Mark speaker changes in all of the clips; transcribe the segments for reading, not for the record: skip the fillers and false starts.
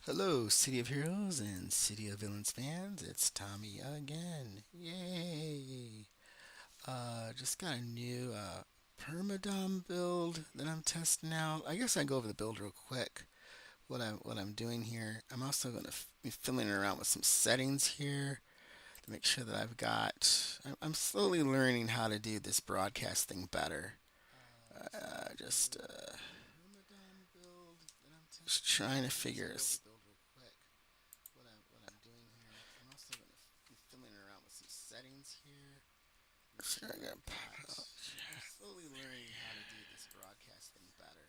Speaker 1: Hello, City of Heroes and City of Villains fans. It's Tommy again. Yay! Just got a new Permadom build that I'm testing out. I guess I go over the build real quick. What I'm doing here. I'm also going to be fiddling around with some settings here to make sure that I've got. I'm slowly learning how to do this broadcast thing better. Just trying to figure. What I'm doing here. I'm also going to be fiddling around with some settings here. Sure, I got I'm slowly learning how to do this broadcast thing better.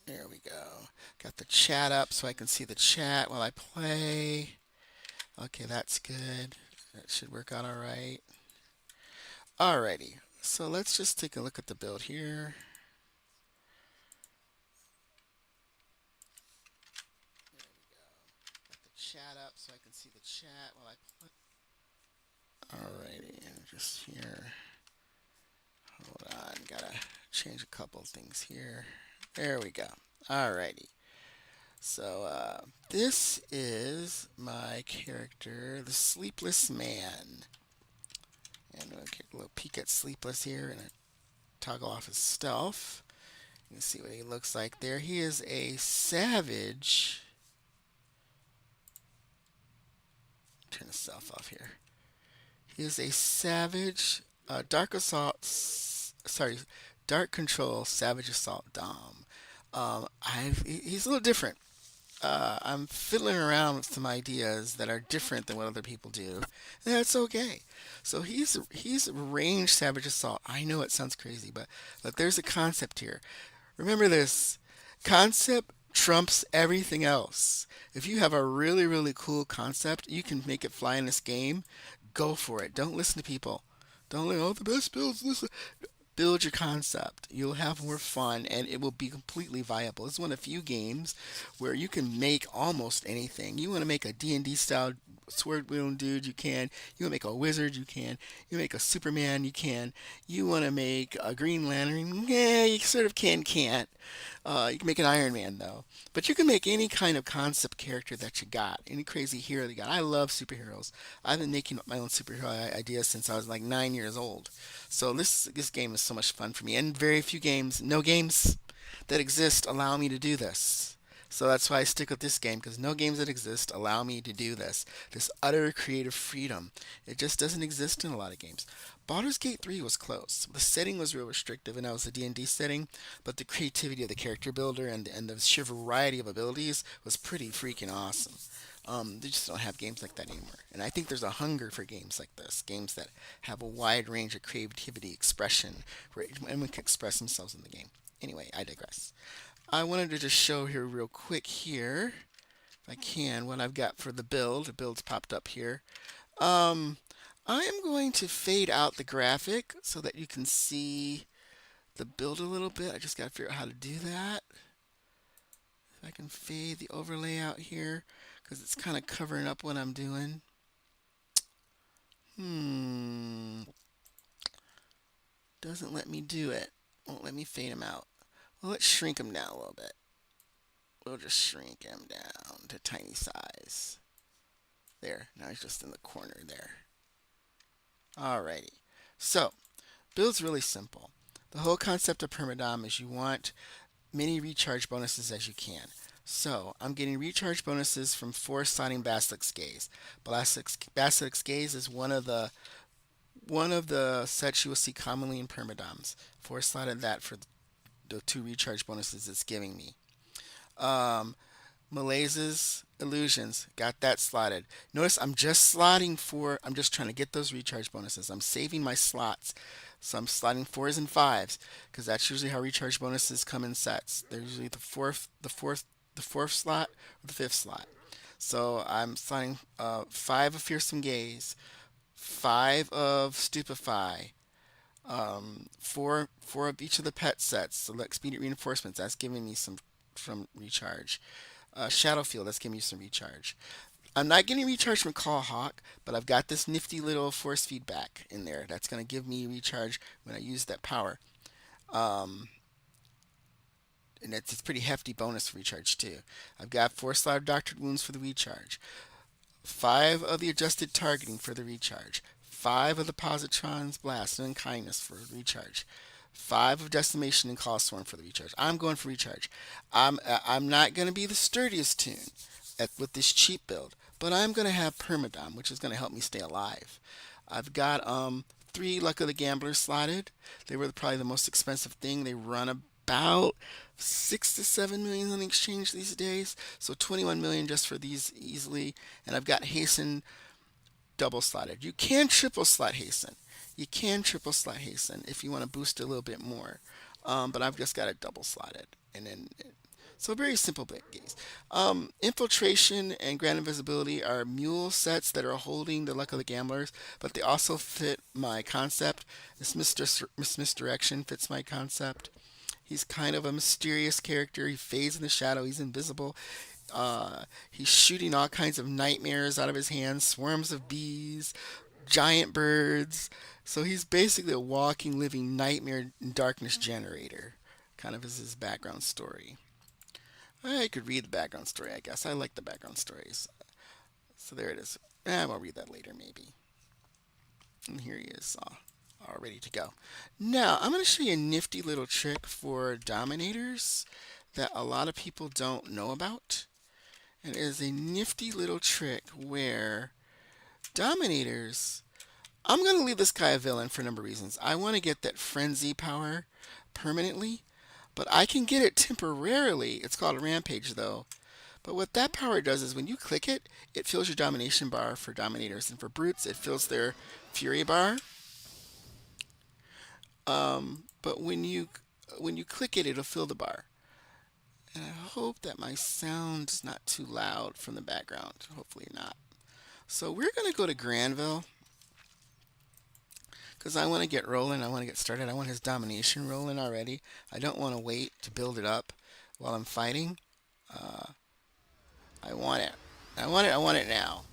Speaker 1: There we go. Got the chat up so I can see the chat while I play. Okay, that's good. That should work out all right. Alrighty. So let's just take a look at the build here. There we go. Got the chat up so I can see the chat while I play. Alrighty, and just here. Hold on, gotta change a couple things here. There we go. Alrighty. So, this is my character, the Sleepless Man. And we'll get a little peek at Sleepless here and toggle off his stealth. You can see what he looks like there. He is a savage. Turn the stealth off here. He is a savage, dark assault, sorry, dark control, savage assault Dom. He's a little different. I'm fiddling around with some ideas that are different than what other people do, and that's okay. So he's ranged savage assault. I know it sounds crazy, but look, there's a concept here. Remember this: concept trumps everything else. If you have a really cool concept, you can make it fly in this game. Go for it. Don't listen to people. Don't like, oh, the best builds. Listen, build your concept. You'll have more fun and it will be completely viable. It's one of the few games where you can make almost anything. You want to make a D&D style sword wielding dude, you can. You want to make a wizard, you can. You make a Superman, you can. You want to make a Green Lantern, yeah, you sort of can't. You can make an Iron Man though. But you can make any kind of concept character that you got, any crazy hero that you got. I love superheroes. I've been making up my own superhero ideas since I was like 9 years old. So this game is so much fun for me. And very few games, no games that exist allow me to do this. So that's why I stick with this game because no games that exist allow me to do this. This utter creative freedom. It just doesn't exist in a lot of games. Baldur's Gate 3 was close. The setting was real restrictive and that was a D&D setting, but the creativity of the character builder and the sheer variety of abilities was pretty freaking awesome. They just don't have games like that anymore. And I think there's a hunger for games like this, games that have a wide range of creativity, expression, where anyone can express themselves in the game. Anyway, I digress. I wanted to just show here real quick here, if I can, what I've got for the build. The build's popped up here. Um, I am going to fade out the graphic so that you can see the build a little bit. I just got to figure out how to do that. If I can fade the overlay out here because it's kind of covering up what I'm doing. Doesn't let me do it. Won't let me fade him out. Well, let's shrink him down a little bit. We'll just shrink him down to tiny size. There. Now he's just in the corner there. Alrighty. So, build's really simple. The whole concept of Permadom is you want many recharge bonuses as you can. So, I'm getting recharge bonuses from 4 sliding Basilisk Gaze. Basilisk Gaze is one of the sets you will see commonly in Permadoms. 4 slotted that for the 2 recharge bonuses it's giving me. Um, Malaise's Illusions, got that slotted. Notice I'm just trying to get those recharge bonuses. I'm saving my slots. So I'm slotting fours and fives because that's usually how recharge bonuses come in sets. They're usually the fourth slot or the fifth slot. So I'm slotting 5 of Fearsome Gaze, 5 of Stupefy, four of each of the pet sets. So like Expedient Reinforcements, that's giving me some from recharge. Shadowfield, that's giving me some recharge. I'm not getting recharge from Call Hawk, but I've got this nifty little force feedback in there that's going to give me recharge when I use that power. Um, and it's a pretty hefty bonus for recharge too. I've got 4 slot of Doctored Wounds for the recharge, 5 of the Adjusted Targeting for the recharge, 5 of the Positron's Blast and Unkindness for the recharge, 5 of Decimation and Call Swarm for the recharge. I'm going for recharge. I'm not going to be the sturdiest tune with this cheap build, but I'm going to have Permadom, which is going to help me stay alive. I've got 3 Luck of the Gambler slotted. They were probably the most expensive thing. They run about 6 to 7 million on the exchange these days, so 21 million just for these easily. And I've got Hasten double slotted. You can triple slot Hasten. You can triple slot Hasten if you want to boost it a little bit more, but I've just got it double slotted, and then so very simple games. Infiltration and Grand Invisibility are mule sets that are holding the Luck of the Gamblers, but they also fit my concept. This Misdirection fits my concept. He's kind of a mysterious character. He fades in the shadow. He's invisible. He's shooting all kinds of nightmares out of his hands, swarms of bees, giant birds. So he's basically a walking, living nightmare and darkness generator. Kind of is his background story. I could read the background story, I guess. I like the background stories. So there it is. I'll read that later, maybe. And here he is, all ready to go. Now, I'm going to show you a nifty little trick for Dominators that a lot of people don't know about. And it is a nifty little trick where Dominators, I'm going to leave this guy a villain for a number of reasons. I want to get that Frenzy power permanently, but I can get it temporarily. It's called a Rampage, though. But what that power does is when you click it, it fills your Domination bar for Dominators. And for Brutes, it fills their Fury bar. But when you click it, it'll fill the bar. And I hope that my sound is not too loud from the background. Hopefully not. So we're going to go to Granville because I want to get rolling. I want to get started. I want his domination rolling already. I don't want to wait to build it up while I'm fighting. I want it. I want it. I want it now.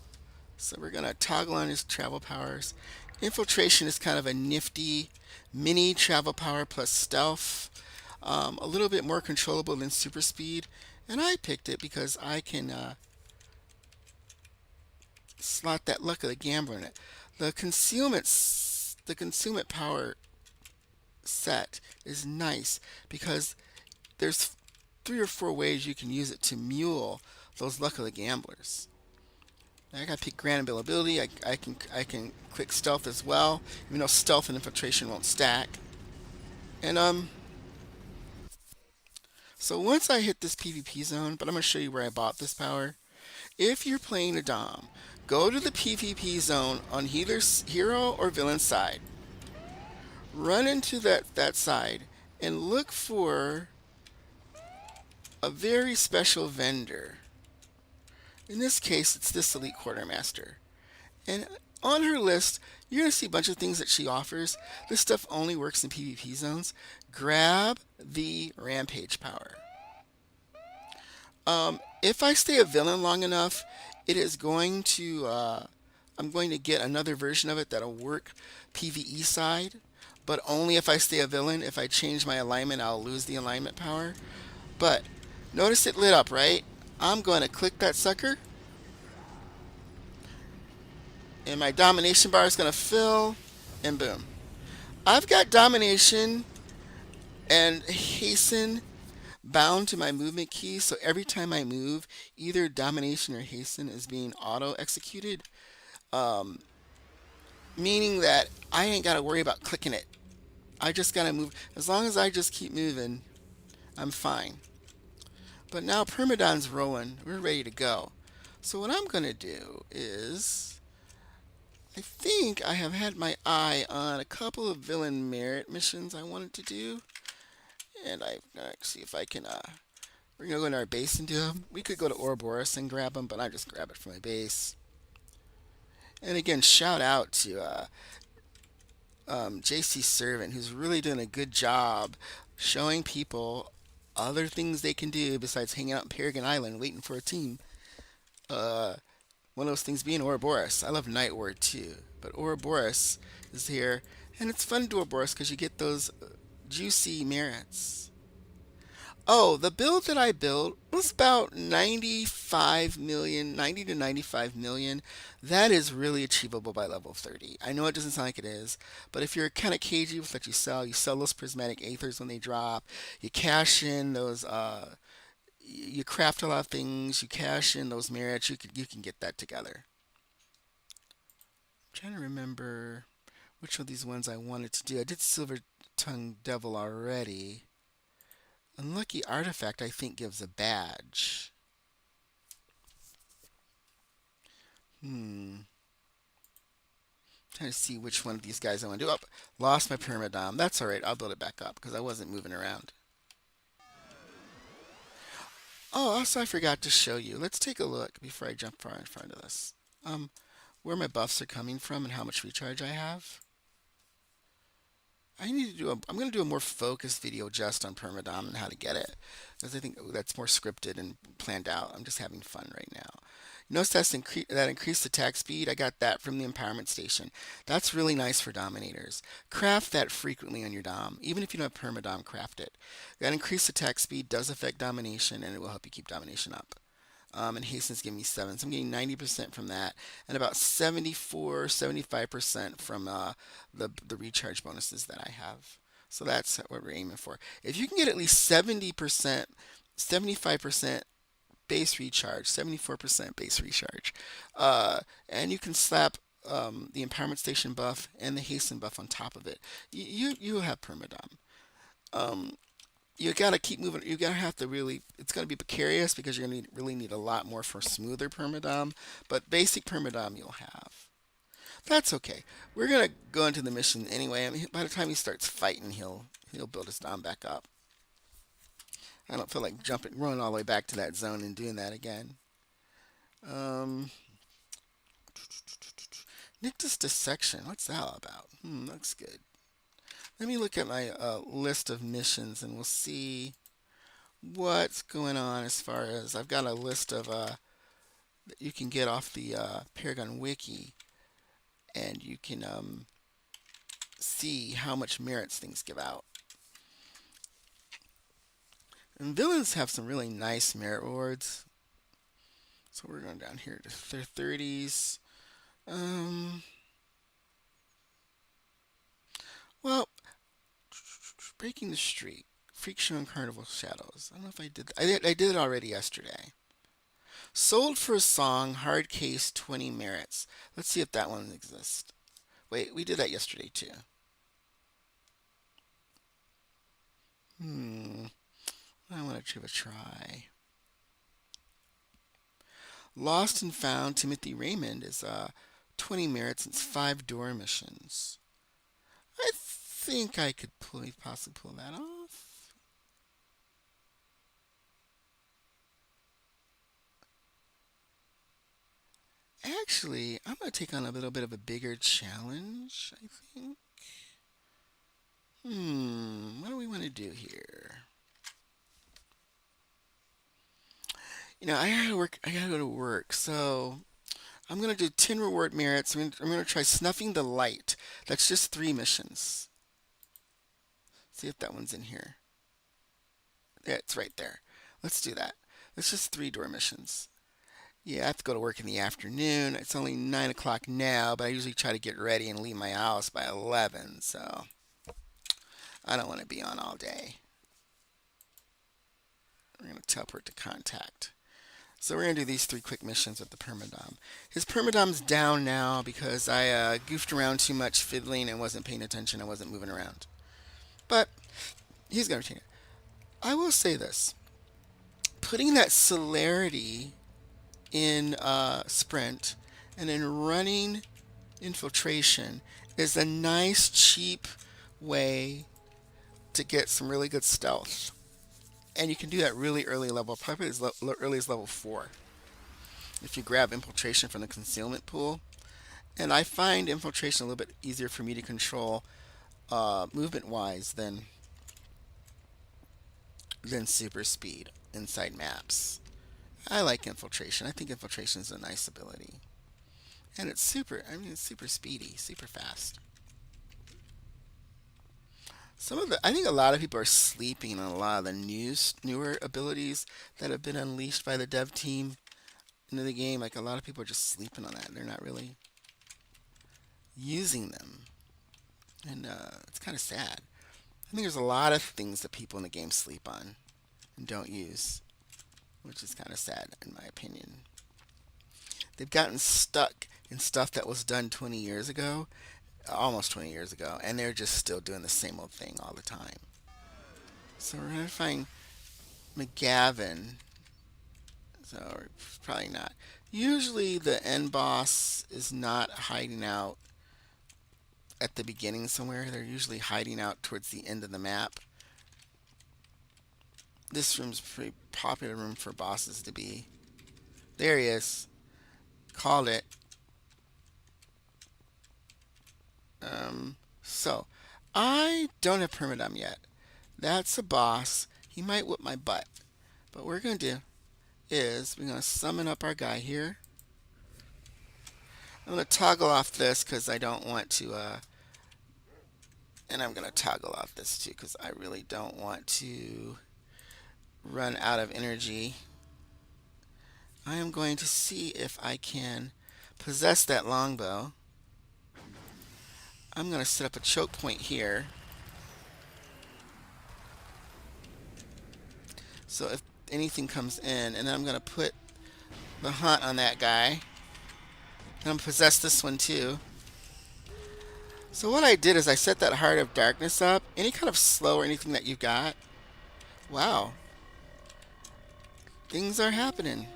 Speaker 1: So we're going to toggle on his travel powers. Infiltration is kind of a nifty mini travel power plus stealth. A little bit more controllable than super speed. And I picked it because I can slot that Luck of the Gambler in it. The concealment power set is nice because there's 3 or 4 ways you can use it to mule those Luck of the Gamblers. I gotta pick Grand Availability. I can click Stealth as well, even though Stealth and Infiltration won't stack. And so once I hit this PvP zone, but I'm gonna show you where I bought this power. If you're playing a Dom, go to the PvP zone on healer's hero or villain side. Run into that side and look for a very special vendor. In this case, it's this Elite Quartermaster. And on her list, you're going to see a bunch of things that she offers. This stuff only works in PvP zones. Grab the Rampage power. If I stay a villain long enough, it is going to, I'm going to get another version of it that'll work PvE side, but only if I stay a villain. If I change my alignment, I'll lose the alignment power. But notice it lit up, right? I'm going to click that sucker, and my domination bar is going to fill, and boom. I've got domination and hasten bound to my movement key, so every time I move, either domination or hasten is being auto executed, meaning that I ain't got to worry about clicking it. I just got to move. As long as I just keep moving, I'm fine. But now Permadom's rolling. We're ready to go. So what I'm going to do is, I think I have had my eye on a couple of villain merit missions I wanted to do. And I'm going to see if I can, we're going to go into our base and do them. We could go to Ouroboros and grab them, but I just grab it from my base. And again, shout out to JC Servant, who's really doing a good job showing people other things they can do besides hanging out in Paragon Island waiting for a team. One of those things being Ouroboros. I love Night Ward too, but Ouroboros is here, and it's fun to do Ouroboros because you get those juicy merits. Oh, the build that I built was about 95 million, 90 to 95 million. That is really achievable by level 30. I know it doesn't sound like it is, but if you're kind of cagey with what you sell those prismatic aethers when they drop. You cash in those, you craft a lot of things, you cash in those merits, you can get that together. I'm trying to remember which of these ones I wanted to do. I did Silver Tongue Devil already. Unlucky Artifact, I think, gives a badge. Hmm. Trying to see which one of these guys I want to do. Oh, lost my Permadom. That's all right. I'll build it back up because I wasn't moving around. Oh, also I forgot to show you. Let's take a look before I jump far in front of this. Um, where my buffs are coming from and how much recharge I have. I need to do a. I'm going to do a more focused video just on Permadom and how to get it, because I think that's more scripted and planned out. I'm just having fun right now. Notice that increased attack speed. I got that from the empowerment station. That's really nice for dominators. Craft that frequently on your dom, even if you don't have Permadom. Craft it. That increased attack speed does affect domination, and it will help you keep domination up. And Hastings gave me 7. So I'm getting 90% from that, and about 74, 75% from the recharge bonuses that I have. So that's what we're aiming for. If you can get at least 70%, 75% base recharge, 74% base recharge, and you can slap the empowerment station buff and the hasten buff on top of it, you have permadom. Um, you gotta keep moving. You gotta have to really. It's gonna be precarious because you're gonna really need a lot more for smoother permadom. But basic permadom you'll have. That's okay. We're gonna go into the mission anyway. I mean, by the time he starts fighting, he'll build his dom back up. I don't feel like jumping, running all the way back to that zone and doing that again. Um, Nictus dissection. What's that all about? Looks good. Let me look at my list of missions and we'll see what's going on as far as I've got a list of that you can get off the Paragon Wiki, and you can see how much merits things give out. And villains have some really nice merit rewards. So we're going down here to their 30s. Um, well, breaking the streak, Freak Show and Carnival Shadows. I don't know if I did. I did it already yesterday. Sold for a song, hard case, 20 merits. Let's see if that one exists. Wait, we did that yesterday too. Hmm. I want to give a try. Lost and Found Timothy Raymond is 20 merits and it's 5 door missions. I think I could possibly pull that off. Actually, I'm going to take on a little bit of a bigger challenge, I think. What do we want to do here? I gotta work. I gotta go to work. So I'm gonna do 10 reward merits. I'm gonna try snuffing the light. That's just 3 missions. See if that one's in here. Yeah, it's right there. Let's do that. It's just 3 door missions. Yeah, I have to go to work in the afternoon. It's only 9 o'clock now, but I usually try to get ready and leave my house by 11, so I don't want to be on all day. We're going to teleport to contact. So we're going to do these 3 quick missions with the Permadom. His Permadom's down now because I goofed around too much fiddling and wasn't paying attention. I wasn't moving around. But he's going to retain it. I will say this. Putting that celerity in sprint and then running infiltration is a nice cheap way to get some really good stealth, and you can do that really early level, probably as early as level 4 if you grab infiltration from the concealment pool. And I find infiltration a little bit easier for me to control movement wise than super speed inside maps. I like infiltration. I think infiltration is a nice ability. And it's super, I mean, it's super speedy, super fast. I think a lot of people are sleeping on a lot of the newer abilities that have been unleashed by the dev team into the game. Like a lot of people are just sleeping on that. They're not really using them, and it's kind of sad. I think there's a lot of things that people in the game sleep on and don't use, which is kind of sad in my opinion. They've gotten stuck in stuff that was done 20 years ago, almost 20 years ago, and they're just still doing the same old thing all the time. So we're going to find McGavin. So probably not. Usually the end boss is not hiding out at the beginning somewhere. They're usually hiding out towards the end of the map. This room's a pretty popular room for bosses to be. There he is. Called it. So, I don't have Permadom yet. That's a boss. He might whip my butt. But what we're going to do is we're going to summon up our guy here. I'm going to toggle off this because I don't want to, and I'm going to toggle off this too because I really don't want to run out of energy. I am going to see if I can possess that longbow. I'm going to set up a choke point here. So if anything comes in, and then I'm going to put the hunt on that guy. And I'm going to possess this one too. So what I did is I set that Heart of Darkness up. Any kind of slow or anything that you've got. Wow. Things are happening.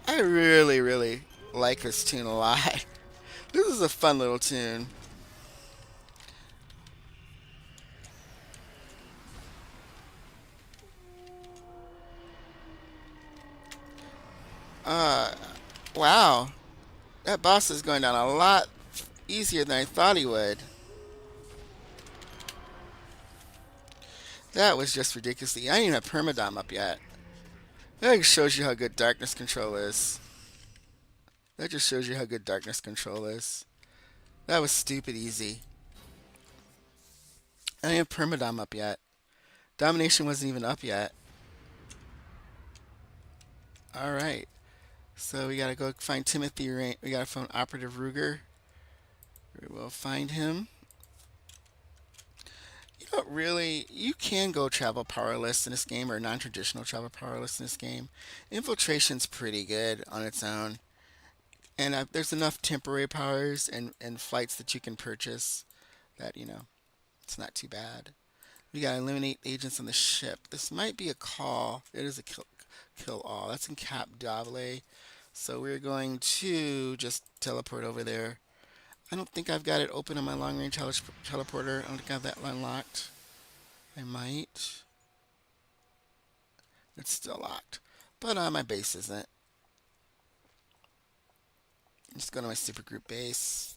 Speaker 1: I really, really like this tune a lot. This is a fun little tune. Uh, wow. That boss is going down a lot easier than I thought he would. That was just ridiculously. I didn't even have Permadom up yet. That just shows you how good darkness control is. That just shows you how good darkness control is. That was stupid easy. I didn't have Permadom up yet. Domination wasn't even up yet. Alright. So we gotta go find Timothy. We gotta find Operative Ruger. We will find him. You don't really. You can go travel powerless in this game, or non-traditional travel powerless in this game. Infiltration's pretty good on its own, and there's enough temporary powers and flights that you can purchase that it's not too bad. We gotta eliminate agents on the ship. This might be a call. It is a kill all. That's in Cap Davile. So we're going to just teleport over there. I don't think I've got it open on my long range teleporter. I don't think I have that unlocked. I might. It's still locked. But my base isn't. Just go to my supergroup base.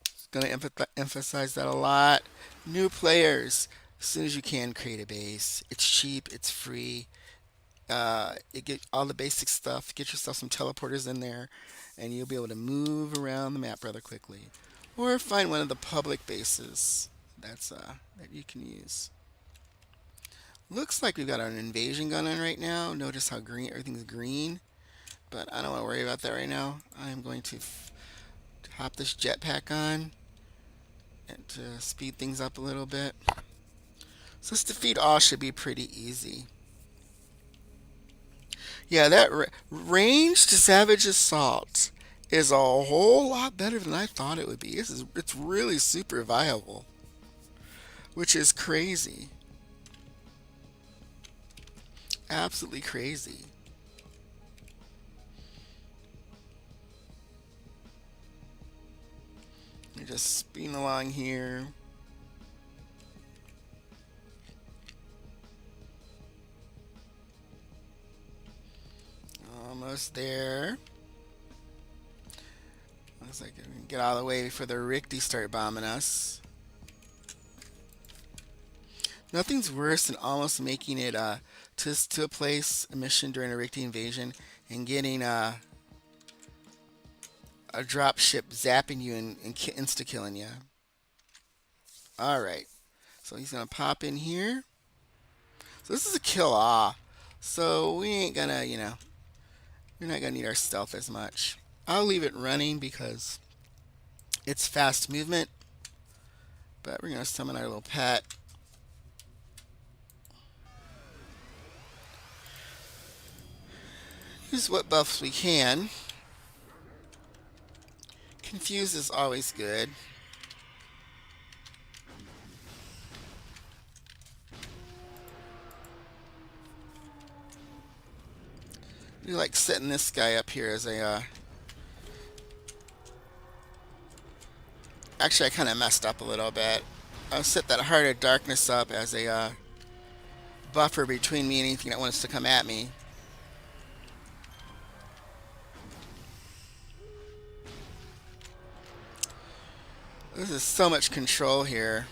Speaker 1: Just going to emphasize that a lot. New players. As soon as you can, create a base. It's cheap. It's free. You get all the basic stuff. Get yourself some teleporters in there, and you'll be able to move around the map rather quickly. Or find one of the public bases that you can use. Looks like we've got an invasion gun on right now. Notice how green everything's green, but I don't want to worry about that right now. I'm going to hop this jetpack on and to speed things up a little bit. So this defeat all should be pretty easy. Yeah, that ranged savage assault is a whole lot better than I thought it would be. It's really super viable, which is crazy. Absolutely crazy. You're just speeding along here. Almost there. Looks like we can get out of the way before the Richty start bombing us. Nothing's worse than almost making it to a place, a mission during a Richty invasion, and getting a drop ship zapping you and insta killing you. All right. So he's gonna pop in here. So this is a kill off. So we ain't gonna, we're not gonna need our stealth as much. I'll leave it running because it's fast movement. But we're gonna summon our little pet. Use what buffs we can. Confuse is always good. We like setting this guy up here as a. Actually, I kind of messed up a little bit. I'll set that Heart of Darkness up as a buffer between me and anything that wants to come at me. This is so much control here.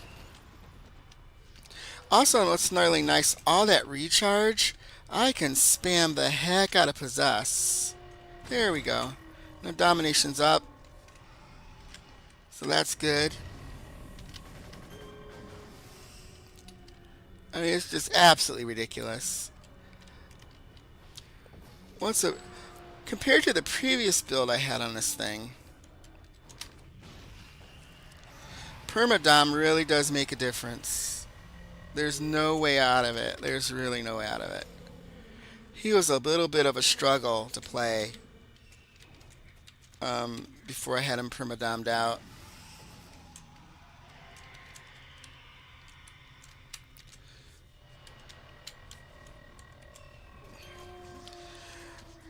Speaker 1: Also, what's really nice, all that recharge, I can spam the heck out of Possess. There we go. Now Domination's up. So that's good. I mean, it's just absolutely ridiculous. Compared to the previous build I had on this thing, Permadom really does make a difference. There's no way out of it. There's really no way out of it. He was a little bit of a struggle to play before I had him Permadomed out.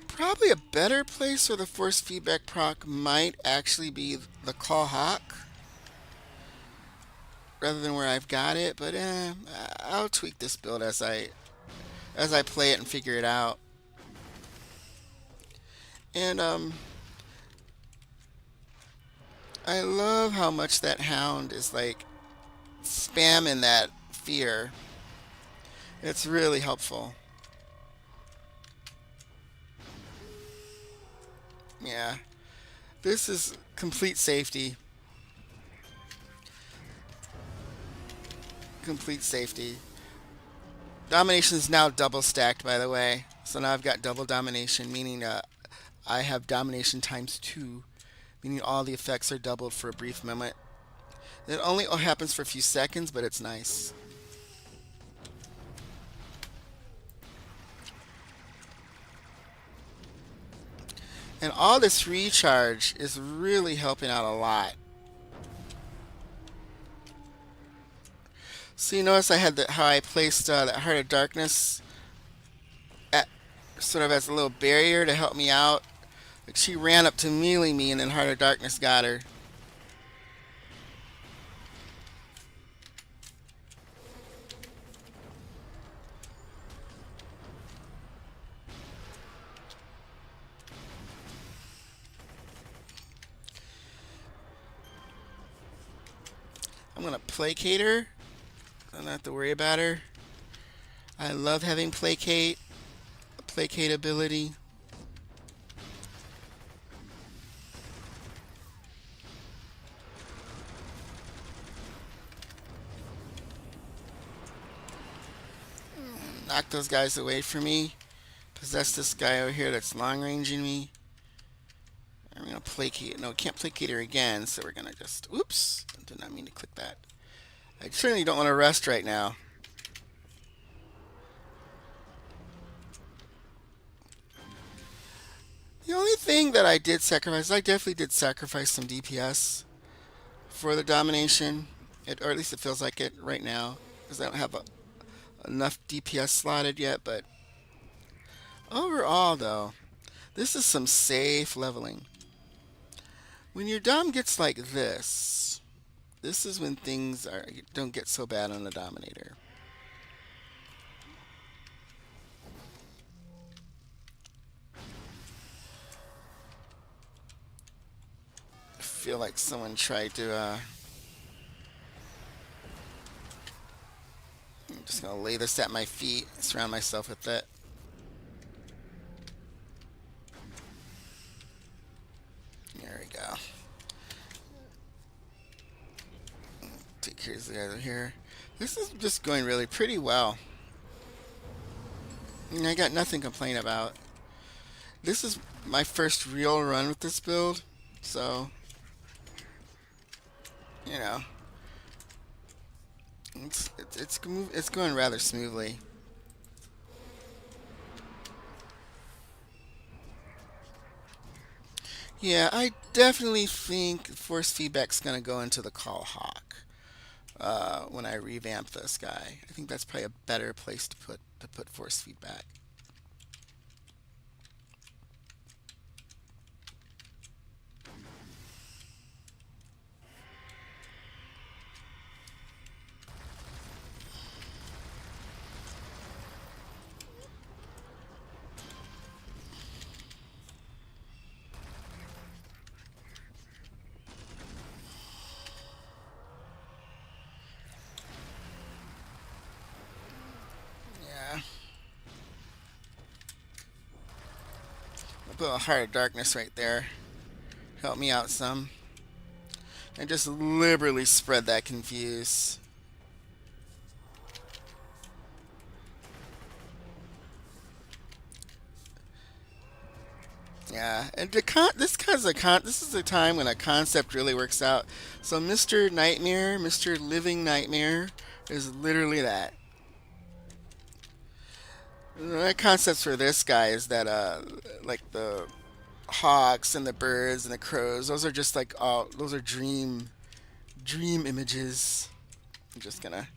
Speaker 1: Probably a better place for the force feedback proc might actually be the Call Hawk rather than where I've got it, but I'll tweak this build as I play it and figure it out. And I love how much that Hound is like spamming that fear. It's really helpful. Yeah. This is complete safety. Complete safety. Domination is now double stacked, by the way. So now I've got double domination, meaning I have domination times 2, meaning all the effects are doubled for a brief moment. It only happens for a few seconds, but it's nice. And all this recharge is really helping out a lot. So you notice I had how I placed that Heart of Darkness at, sort of as a little barrier to help me out. Like she ran up to melee me and then Heart of Darkness got her. I'm going to placate her. I don't have to worry about her. I love having placate ability. Knock those guys away from me. Possess this guy over here that's long ranging me. I'm going to placate. No, can't placate her again, so we're going to just... Oops. I did not mean to click that. I certainly don't want to rest right now. The only thing that I did sacrifice, I definitely did sacrifice some DPS for the domination, or at least it feels like it right now, because I don't have enough DPS slotted yet, but overall though, this is some safe leveling. When your dom gets like this is when things don't get so bad on the Dominator. I feel like someone tried to I'm just gonna lay this at my feet, surround myself with it. There we go. Take care of the guys here. This is just going really pretty well. I got nothing to complain about. This is my first real run with this build, so you know it's going rather smoothly. Yeah, I definitely think force feedback's gonna go into the Call Hawk when I revamp this guy. I think that's probably a better place to put force feedback. Yeah, I'll put a Heart of Darkness right there. Help me out some, and just liberally spread that confuse. Yeah, and this is the time when a concept really works out. So Mr. Nightmare, Mr. Living Nightmare, is literally that. The concepts for this guy is that like the hawks and the birds and the crows, those are just like all those are dream images. I'm just gonna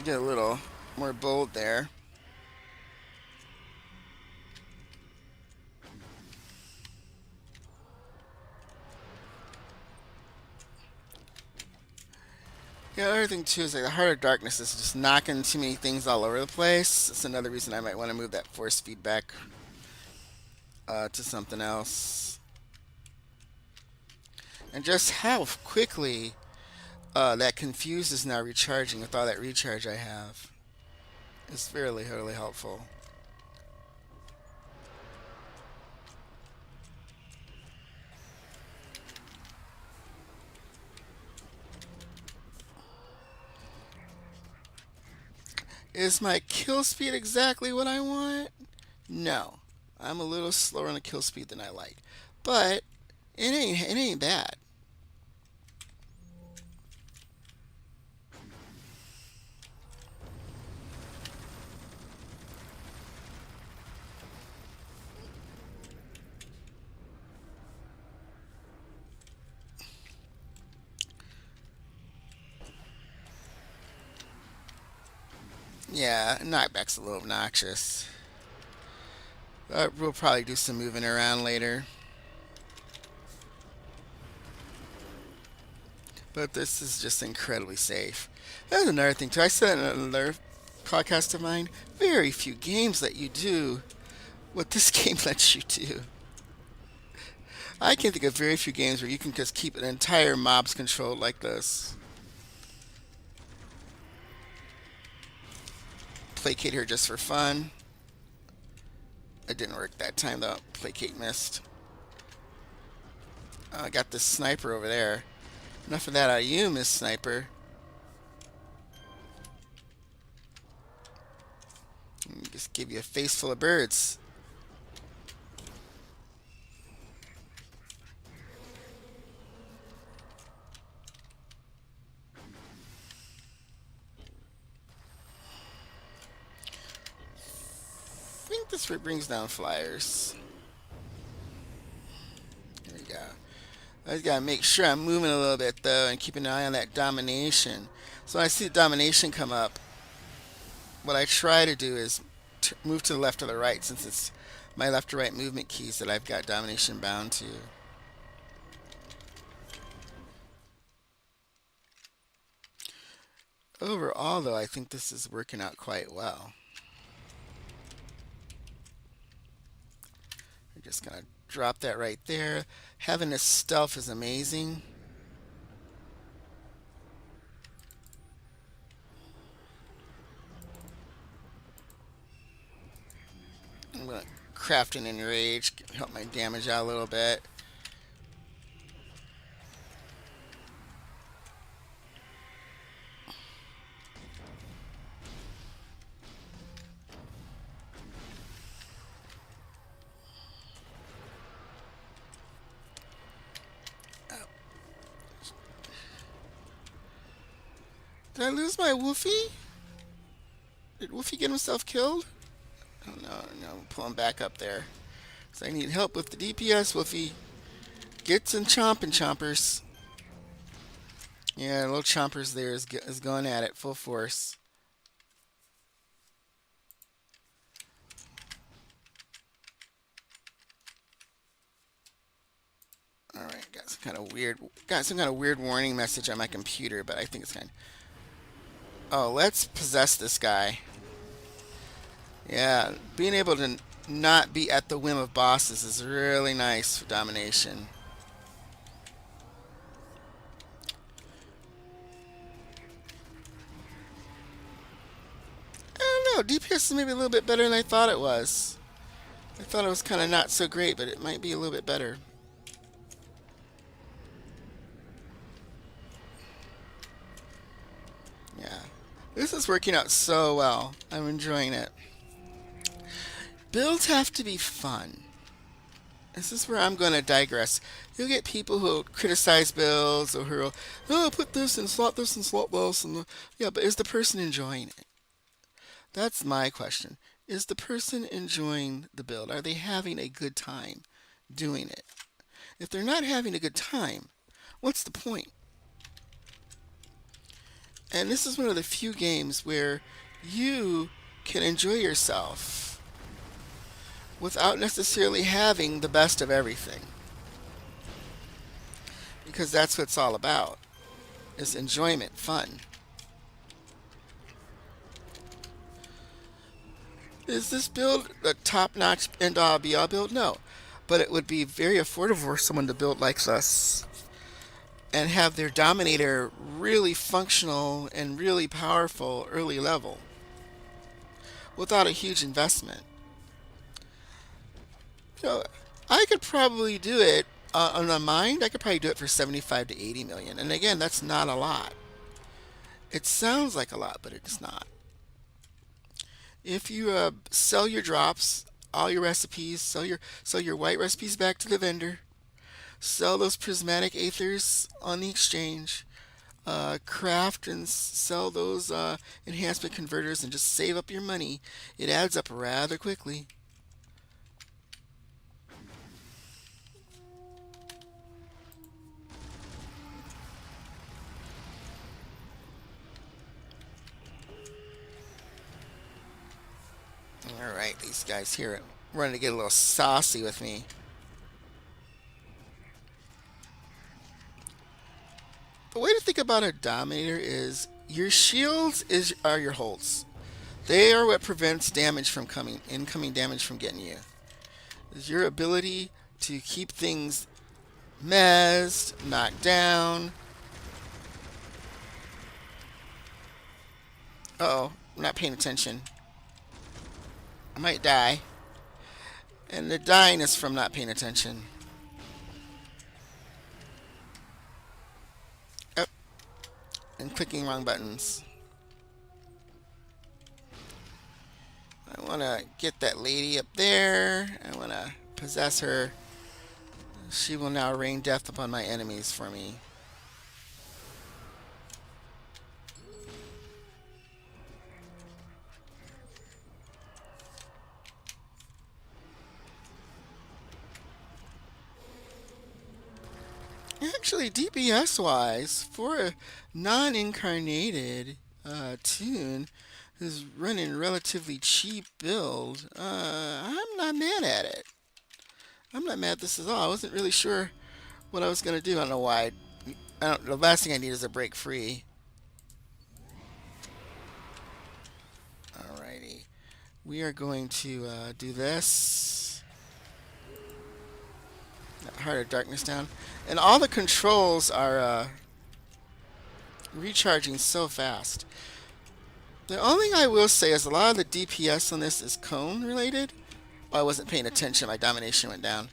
Speaker 1: get a little more bold there. Yeah, the other thing too is like the Heart of Darkness is just knocking too many things all over the place. That's another reason I might want to move that force feedback to something else. And just how quickly that confuse is now recharging with all that recharge I have is really helpful. Is my kill speed exactly what I want? No. I'm a little slower on the kill speed than I like. But it ain't bad. Yeah, knockback's a little obnoxious. We'll probably do some moving around later. But this is just incredibly safe. That's another thing too. I said in another podcast of mine, very few games let you do what this game lets you do. I can think of very few games where you can just keep an entire mob's controlled like this. Placate here just for fun. It didn't work that time though. Placate missed. I got this sniper over there. Enough of that out of you, Miss Sniper. Just give you a face full of birds. I think this brings down flyers. There we go. I just gotta make sure I'm moving a little bit though and keep an eye on that domination. So when I see the domination come up, what I try to do is move to the left or the right since it's my left or right movement keys that I've got domination bound to. Overall though, I think this is working out quite well. I'm just gonna drop that right there. Having this stealth is amazing. I'm gonna craft an enrage, help my damage out a little bit. Did I lose my Woofy? Did Woofy get himself killed? Oh no, no, I'm pulling back up there. So I need help with the DPS, Woofy. Get some chomping chompers. Yeah, little chompers there is going at it full force. All right, got some kind of weird warning message on my computer, but I think it's kind. Oh, let's possess this guy. Yeah, being able to not be at the whim of bosses is really nice for domination. I don't know. DPS is maybe a little bit better than I thought it was. I thought it was kind of not so great, but it might be a little bit better. Yeah. This is working out so well. I'm enjoying it. Builds have to be fun. This is where I'm going to digress. You'll get people who criticize builds or who, oh, put this and slot this and slot this. And yeah, but is the person enjoying it? That's my question. Is the person enjoying the build? Are they having a good time doing it? If they're not having a good time, what's the point? And this is one of the few games where you can enjoy yourself without necessarily having the best of everything. Because that's what it's all about. Is enjoyment, fun. Is this build a top-notch end-all be-all build? No. But it would be very affordable for someone to build like this and have their Dominator really functional and really powerful early level without a huge investment. You know, I could probably do it on a mind. I could probably do it for 75 to 80 million. And again, that's not a lot. It sounds like a lot, but it's not. If you sell your drops, all your recipes, sell your white recipes back to the vendor, sell those prismatic aethers on the exchange, craft and sell those enhancement converters, and just save up your money, it adds up rather quickly. All right, these guys here running to get a little saucy with me. The way to think about a Dominator is your shields are your holds. They are what prevents damage from incoming damage from getting you. Is your ability to keep things mezzed, knocked down. Uh-oh, I'm not paying attention. I might die. And the dying is from not paying attention. Oh, and clicking wrong buttons. I want to get that lady up there. I want to possess her. She will now rain death upon my enemies for me. Actually, DPS wise, for a non-incarnated tune who's running relatively cheap build, I'm not mad at it. I'm not mad at this at all. I wasn't really sure what I was going to do. I don't know why. The last thing I need is a break free. Alrighty. We are going to do this. Heart of Darkness down. And all the controls are recharging so fast. The only thing I will say is a lot of the DPS on this is cone related. Oh, I wasn't paying attention. My domination went down.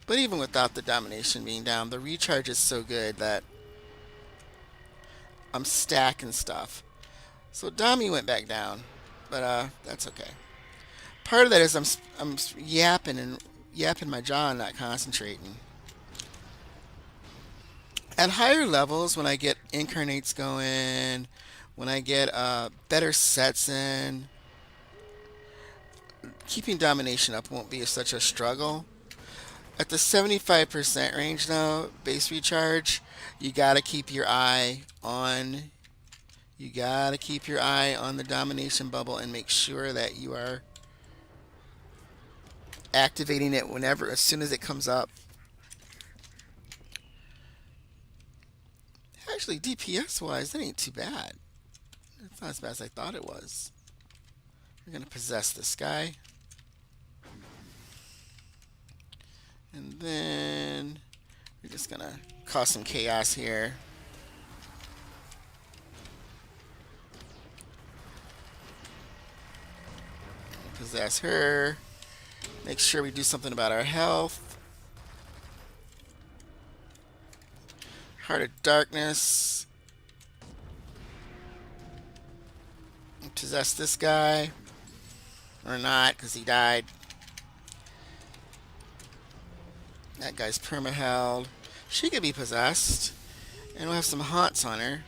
Speaker 1: But even without the domination being down, the recharge is so good that I'm stacking stuff. So Dami went back down, but that's okay. Part of that is I'm yapping my jaw and not concentrating. At higher levels, when I get incarnates going, When I get better sets in, keeping domination up won't be such a struggle. At the 75% range though, base recharge, you gotta keep your eye on you gotta keep your eye on the domination bubble and make sure that you are activating it whenever as soon as it comes up. Actually, DPS wise, that ain't too bad. It's not as bad as I thought it was. We're gonna possess this guy. And then we're just gonna cause some chaos here. Possess her. Make sure we do something about our health. Heart of Darkness. Possess this guy. Or not, because he died. That guy's perma-held. She could be possessed. And we'll have some haunts on her.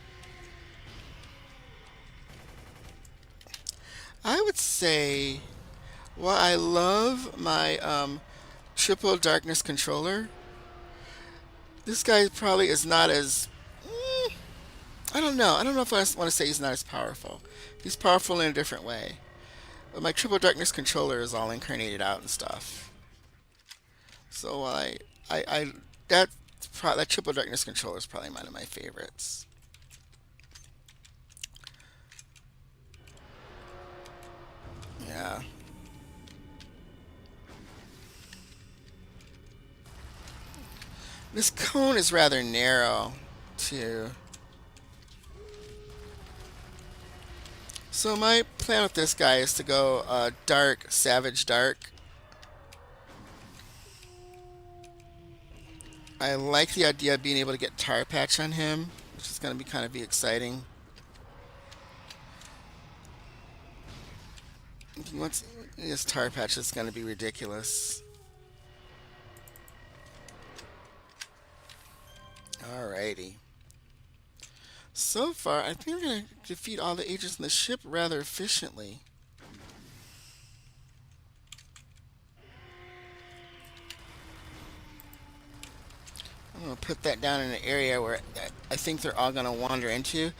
Speaker 1: I would say, while I love my triple darkness controller, this guy probably is not as... I don't know. I don't know if I want to say he's not as powerful. He's powerful in a different way. But my triple darkness controller is all incarnated out and stuff. So I that triple darkness controller is probably one of my favorites. Yeah. This cone is rather narrow, too. So my plan with this guy is to go dark, savage dark. I like the idea of being able to get tar patch on him, which is going to be kind of exciting. Once this tar patch is going to be ridiculous. Alrighty. So far, I think we're going to defeat all the agents in the ship rather efficiently. I'm going to put that down in an area where I think they're all going to wander into.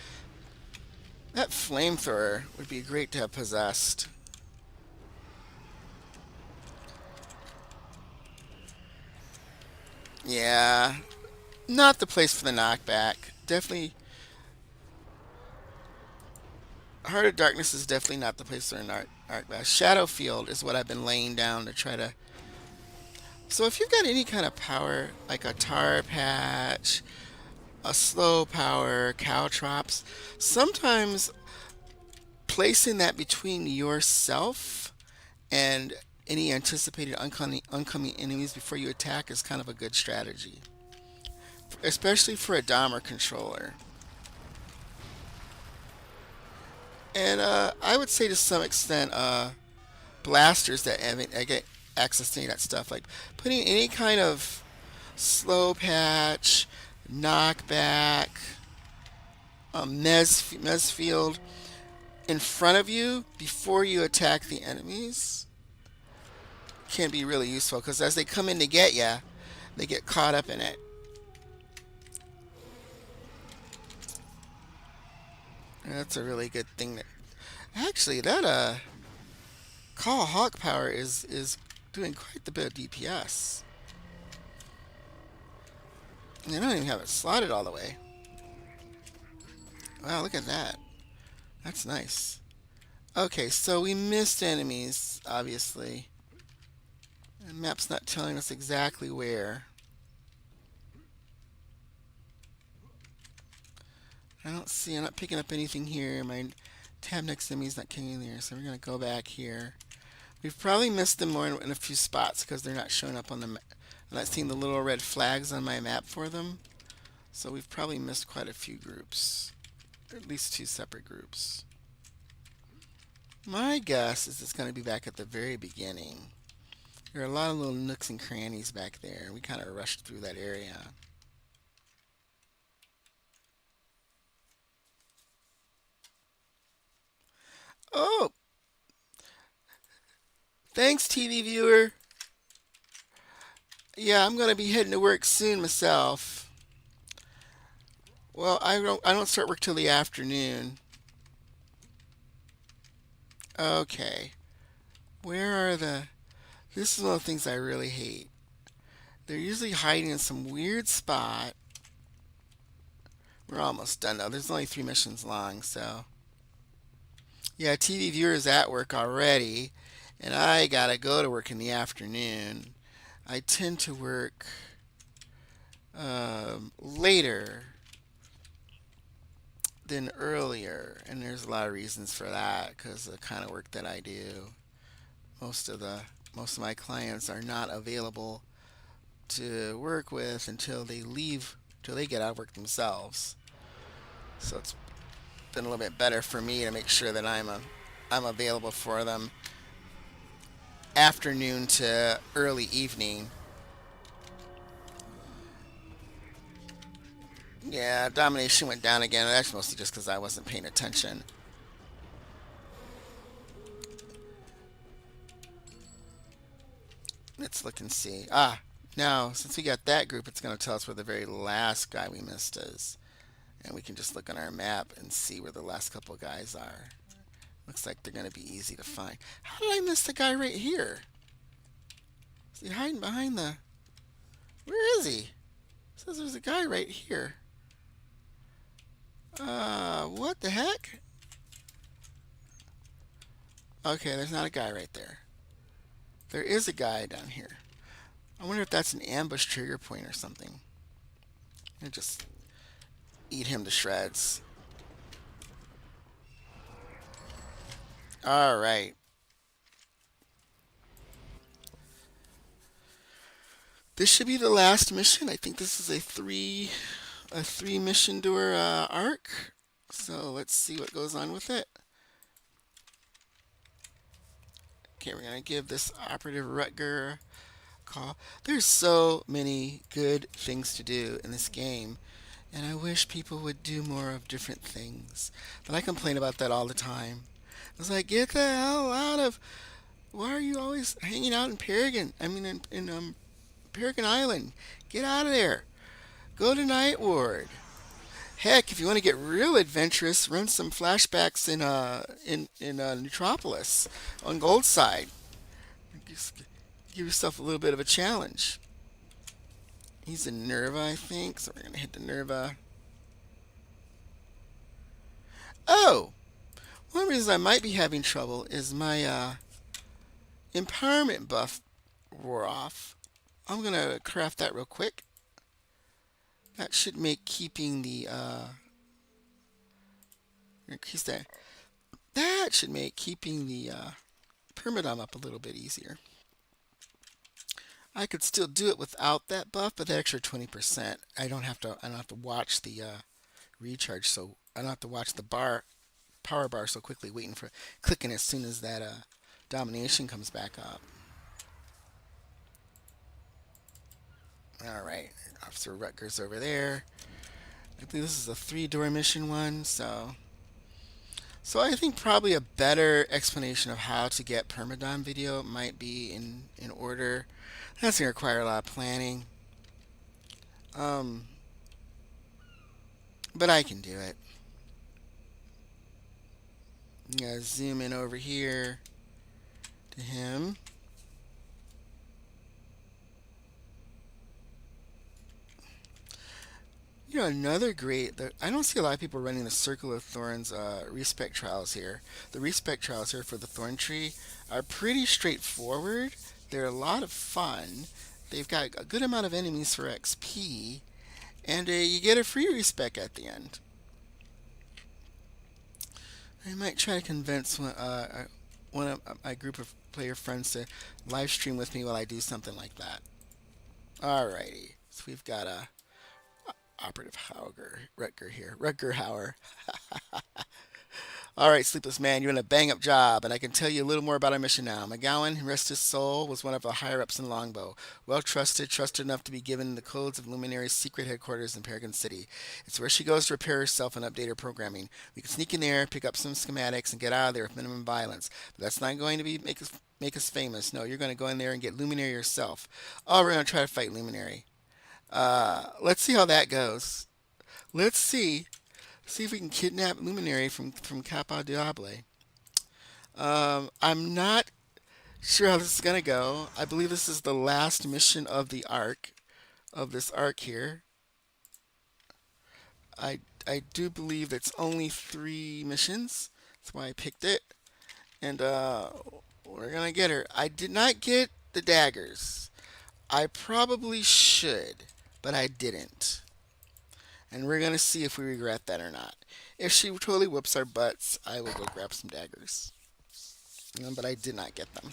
Speaker 1: That flamethrower would be great to have possessed. Yeah. Not the place for the knockback. Definitely. Heart of Darkness is definitely not the place for a knockback. Shadow Field is what I've been laying down to try to... So if you've got any kind of power, like a tar patch, a slow power, caltrops, sometimes placing that between yourself and any anticipated oncoming enemies before you attack is kind of a good strategy. Especially for a Dahmer controller. And I would say to some extent, blasters that get access to any of that stuff, like putting any kind of slow patch, knockback, mez field in front of you before you attack the enemies can be really useful, because as they come in to get you, they get caught up in it. That's a really good thing. That actually, that call hawk power is doing quite the bit of DPS. And I don't even have it slotted all the way. Wow, look at that. That's nice. Okay, so we missed enemies, obviously. The map's not telling us exactly where. I'm not picking up anything here. My tab next to me is not getting there, so we're going to go back here. We've probably missed them more in a few spots because they're not showing up on the map. I'm not seeing the little red flags on my map for them. So we've probably missed quite a few groups. Or at least 2 separate groups. My guess is it's going to be back at the very beginning. There are a lot of little nooks and crannies back there. We kind of rushed through that area. Oh, thanks, TV viewer. Yeah, I'm gonna be heading to work soon myself. Well, I don't start work till the afternoon. Okay. Where are the This is one of the things I really hate. They're usually hiding in some weird spot. We're almost done though. There's only 3 missions long, so yeah, TV viewer is at work already, and I gotta go to work in the afternoon. I tend to work later than earlier, and there's a lot of reasons for that because of the kind of work that I do. Most of the most of my clients are not available to work with until they leave, until they get out of work themselves. So it's been a little bit better for me to make sure that I'm available for them afternoon to early evening. Yeah, domination went down again. That's mostly just because I wasn't paying attention. Let's look and see. Now, since we got that group, it's going to tell us where the very last guy we missed is. And we can just look on our map and see where the last couple guys are. Looks like they're going to be easy to find. How did I miss the guy right here? Is he hiding behind the... Where is he? It says there's a guy right here. What the heck? Okay, there's not a guy right there. There is a guy down here. I wonder if that's an ambush trigger point or something. I just eat him to shreds. All right. This should be the last mission. I think this is a three mission door arc. So let's see what goes on with it. Okay, we're gonna give this operative Rutger a call. There's so many good things to do in this game, and I wish people would do more of different things. But I complain about that all the time. I was like, get the hell out of. Why are you always hanging out in Paragon? I mean, in Paragon Island. Get out of there. Go to Night Ward. Heck, if you want to get real adventurous, run some flashbacks in Neutropolis on Goldside. Just give yourself a little bit of a challenge. He's in Nerva, I think, so we're gonna hit the Nerva. Oh, one reason I might be having trouble is my empowerment buff wore off. I'm gonna craft that real quick. That should make keeping the increase that. That should make keeping the Permadom up a little bit easier. I could still do it without that buff, but that extra 20%, I don't have to. I don't have to watch the recharge. So I don't have to watch the power bar so quickly, waiting for clicking as soon as that domination comes back up. All right, Officer Rutgers over there. I think this is a three-door mission one, so I think probably a better explanation of how to get Permadom video might be in order. That's gonna require a lot of planning. Um, but I can do it. Yeah, zoom in over here to him. Another great. I don't see a lot of people running the Circle of Thorns respec trials here. The respec trials here for the Thorn Tree are pretty straightforward. They're a lot of fun. They've got a good amount of enemies for XP, and you get a free respec at the end. I might try to convince one of my group of player friends to live stream with me while I do something like that. Alrighty, so we've got a operative Rutger here. Rutger Hauer. All right, Sleepless Man, you're in a bang up job, and I can tell you a little more about our mission now. McGowan, rest his soul, was one of the higher ups in Longbow. Well trusted, trusted enough to be given the codes of Luminary's secret headquarters in Paragon City. It's where she goes to repair herself and update her programming. We can sneak in there, pick up some schematics, and get out of there with minimum violence. But that's not going to make us famous. No, you're going to go in there and get Luminary yourself. Oh, we're going to try to fight Luminary. Let's see how that goes. Let's see if we can kidnap Luminary from Capa Diable. I'm not sure how this is gonna go. I believe this is the last mission of the arc of this arc here. I do believe it's only 3 missions. That's why I picked it, and we're gonna get her. I did not get the daggers. I probably should, but I didn't. And we're gonna see if we regret that or not. If she totally whoops our butts, I will go grab some daggers. But I did not get them.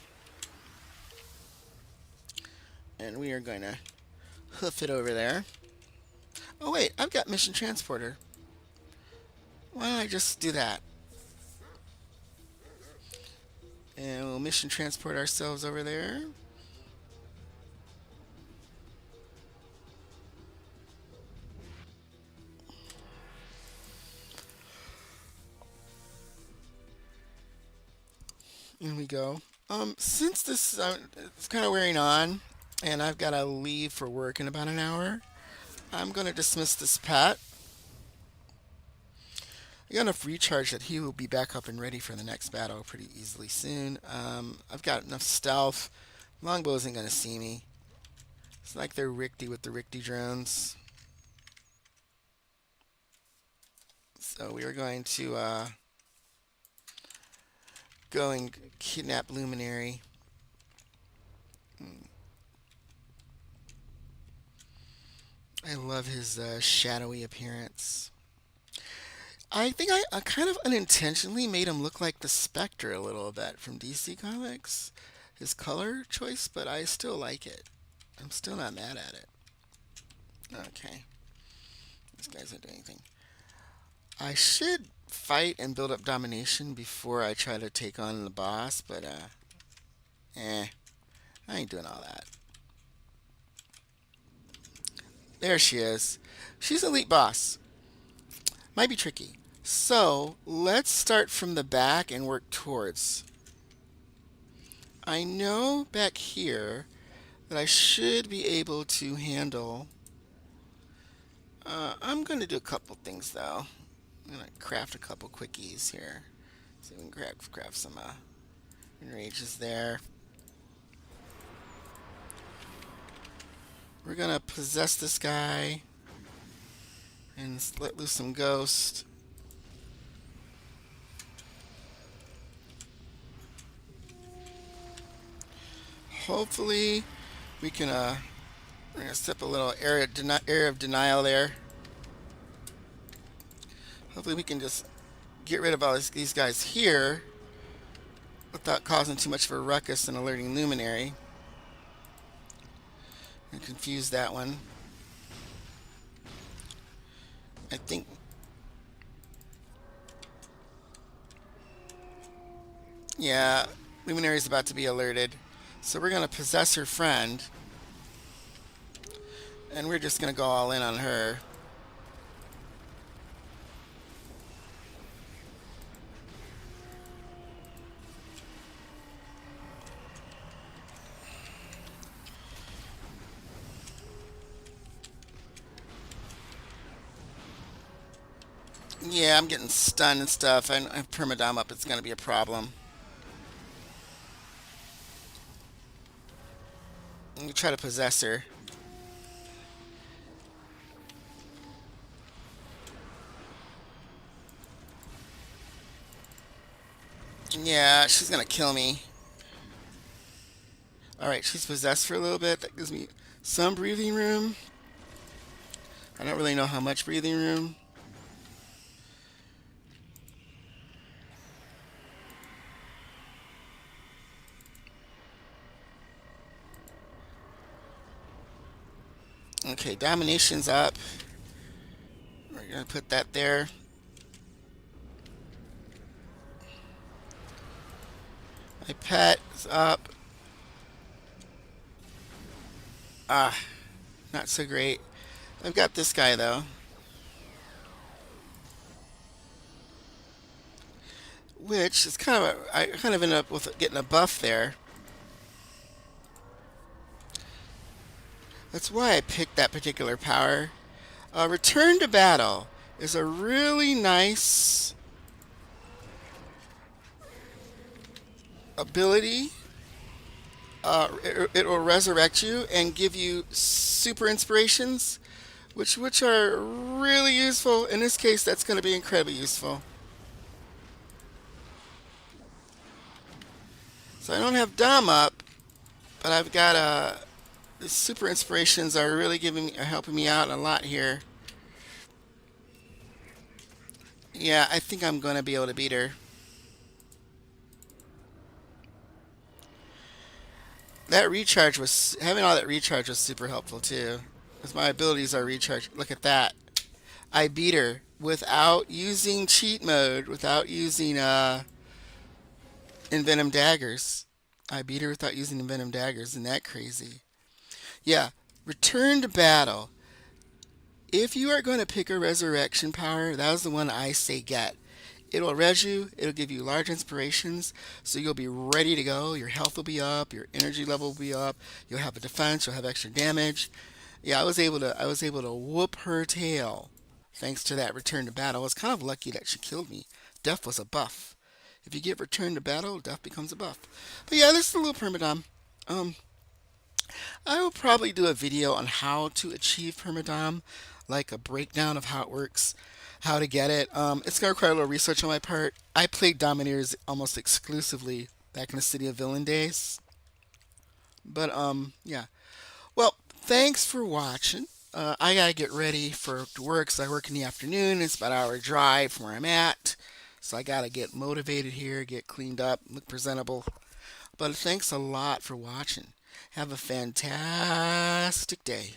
Speaker 1: And we are going to hoof it over there. Oh wait, I've got mission transporter. Why don't I just do that? And we'll mission transport ourselves over there. In we go. Since this it's kind of wearing on, and I've got to leave for work in about an hour, I'm going to dismiss this pet. I got enough recharge that he will be back up and ready for the next battle pretty easily soon. I've got enough stealth. Longbow isn't going to see me. It's like they're Rickety with the Rickety drones. So we are going to go and kidnap Luminary. I love his shadowy appearance. I think I kind of unintentionally made him look like the Spectre a little bit from DC Comics. His color choice, but I still like it. I'm still not mad at it. Okay. These guys don't do anything. I should fight and build up domination before I try to take on the boss, but I ain't doing all that. There she is. She's elite boss. Might be tricky. So let's start from the back and work towards. I know back here that I should be able to handle. I'm going to do a couple things though. I'm going to craft a couple quickies here. So we can craft some enrages there. We're going to possess this guy and let loose some ghosts. Hopefully we can we're gonna step a little area of denial there. Hopefully we can just get rid of all these guys here without causing too much of a ruckus and alerting Luminary. And confuse that one. I think yeah, Luminary is about to be alerted. So we're gonna possess her friend. And we're just gonna go all in on her. Yeah, I'm getting stunned and stuff. I have Permadom up. It's going to be a problem. Let me try to possess her. Yeah, she's going to kill me. Alright, she's possessed for a little bit. That gives me some breathing room. I don't really know how much breathing room. Okay, domination's up. We're going to put that there. My pet is up. Ah, not so great. I've got this guy though, which is kind of I kind of ended up with getting a buff there. That's why I picked that particular power. Return to battle is a really nice ability. It will resurrect you and give you super inspirations, which are really useful. In this case, that's going to be incredibly useful. So I don't have Dom up, but I've got the super inspirations are really are helping me out a lot here. Yeah, I think I'm going to be able to beat her. That recharge was having all that recharge was super helpful too, because my abilities are recharged. Look at that. I beat her without using cheat mode, without using envenom daggers. I beat her without using envenom daggers. Isn't that crazy? Yeah. Return to battle. If you are going to pick a resurrection power, that was the one I say get. It'll res you, it'll give you large inspirations, so you'll be ready to go. Your health will be up, your energy level will be up, you'll have a defense, you'll have extra damage. Yeah, I was able to whoop her tail thanks to that return to battle. I was kind of lucky that she killed me. Death was a buff. If you get return to battle, death becomes a buff. But yeah, this is a little Permadom. Um, I will probably do a video on how to achieve Permadom, like a breakdown of how it works, how to get it. It's gonna require a little research on my part. I played Domineers almost exclusively back in the City of Villain days. But yeah. Well, thanks for watching. I gotta get ready for to work, so I work in the afternoon. It's about an hour drive from where I'm at, so I gotta get motivated here, get cleaned up, look presentable. But thanks a lot for watching. Have a fantastic day.